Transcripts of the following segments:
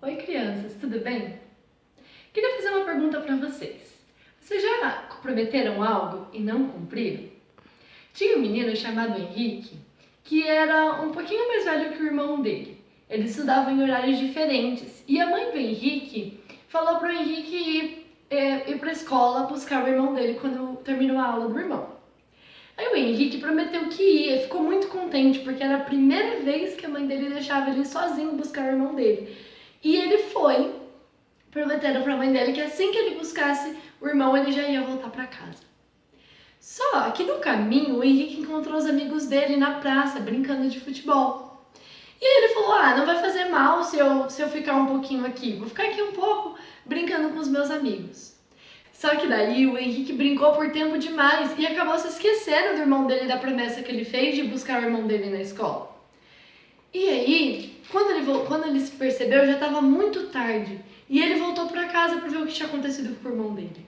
Oi, crianças, tudo bem? Queria fazer uma pergunta para vocês. Vocês já prometeram algo e não cumpriram? Tinha um menino chamado Henrique que era um pouquinho mais velho que o irmão dele. Eles estudavam em horários diferentes e a mãe do Henrique falou para o Henrique ir para a escola buscar o irmão dele quando terminou a aula do irmão. Aí o Henrique prometeu que ia, ficou muito contente porque era a primeira vez que a mãe dele deixava ele sozinho buscar o irmão dele. E ele foi, prometendo para a mãe dele que assim que ele buscasse o irmão, ele já ia voltar para casa. Só que no caminho, o Henrique encontrou os amigos dele na praça, brincando de futebol. E aí ele falou, não vai fazer mal se eu ficar um pouquinho aqui, vou ficar aqui um pouco brincando com os meus amigos. Só que daí o Henrique brincou por tempo demais e acabou se esquecendo do irmão dele, da promessa que ele fez de buscar o irmão dele na escola. E aí, quando ele se percebeu, já estava muito tarde. E ele voltou para casa para ver o que tinha acontecido com o irmão dele.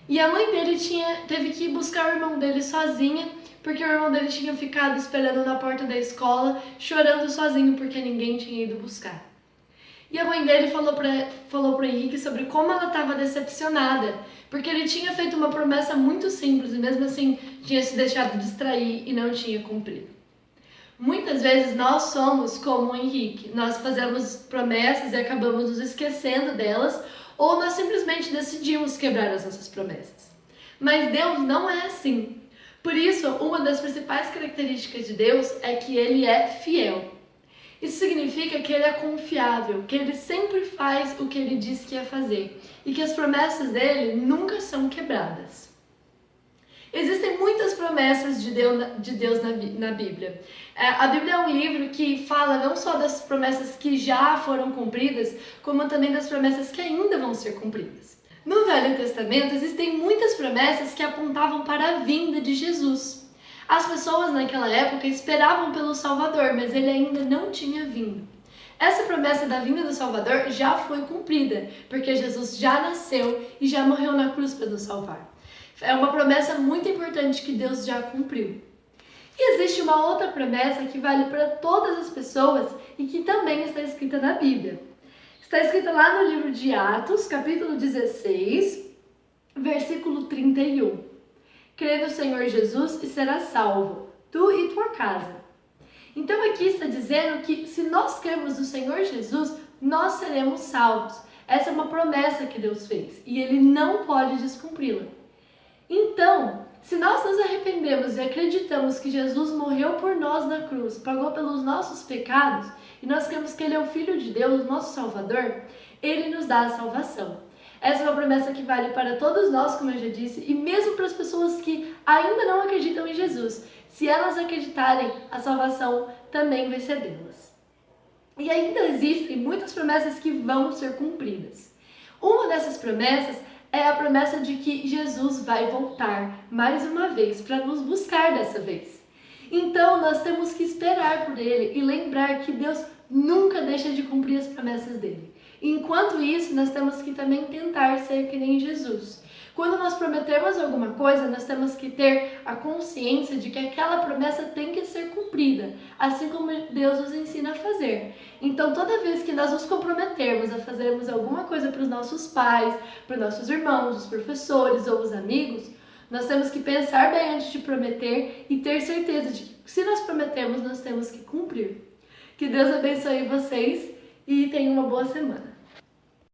E a mãe dele teve que ir buscar o irmão dele sozinha, porque o irmão dele tinha ficado esperando na porta da escola, chorando sozinho porque ninguém tinha ido buscar. E a mãe dele falou pro Henrique sobre como ela estava decepcionada, porque ele tinha feito uma promessa muito simples e mesmo assim tinha se deixado distrair e não tinha cumprido. Muitas vezes nós somos como o Henrique, nós fazemos promessas e acabamos nos esquecendo delas, ou nós simplesmente decidimos quebrar as nossas promessas. Mas Deus não é assim. Por isso, uma das principais características de Deus é que Ele é fiel. Isso significa que Ele é confiável, que Ele sempre faz o que Ele diz que ia fazer e que as promessas dele nunca são quebradas. Existem muitas promessas de Deus na Bíblia. A Bíblia é um livro que fala não só das promessas que já foram cumpridas, como também das promessas que ainda vão ser cumpridas. No Velho Testamento existem muitas promessas que apontavam para a vinda de Jesus. As pessoas naquela época esperavam pelo Salvador, mas ele ainda não tinha vindo. Essa promessa da vinda do Salvador já foi cumprida, porque Jesus já nasceu e já morreu na cruz para nos salvar. É uma promessa muito importante que Deus já cumpriu. E existe uma outra promessa que vale para todas as pessoas e que também está escrita na Bíblia. Está escrita lá no livro de Atos, capítulo 16, versículo 31. Crê no Senhor Jesus e serás salvo, tu e tua casa. Então aqui está dizendo que se nós cremos no Senhor Jesus, nós seremos salvos. Essa é uma promessa que Deus fez e Ele não pode descumpri-la. Então, se nós nos arrependemos e acreditamos que Jesus morreu por nós na cruz, pagou pelos nossos pecados, e nós cremos que Ele é o Filho de Deus, o nosso Salvador, Ele nos dá a salvação. Essa é uma promessa que vale para todos nós, como eu já disse, e mesmo para as pessoas que ainda não acreditam em Jesus. Se elas acreditarem, a salvação também vai ser delas. E ainda existem muitas promessas que vão ser cumpridas. Uma dessas promessas é a promessa de que Jesus vai voltar mais uma vez para nos buscar dessa vez. Então nós temos que esperar por Ele e lembrar que Deus nunca deixa de cumprir as promessas dele. Enquanto isso, nós temos que também tentar ser que nem Jesus. Quando nós prometemos alguma coisa, nós temos que ter a consciência de que aquela promessa tem que ser cumprida, assim como Deus nos ensina a fazer. Então, toda vez que nós nos comprometermos a fazermos alguma coisa para os nossos pais, para os nossos irmãos, os professores ou os amigos, nós temos que pensar bem antes de prometer e ter certeza de que se nós prometemos, nós temos que cumprir. Que Deus abençoe vocês e tenham uma boa semana.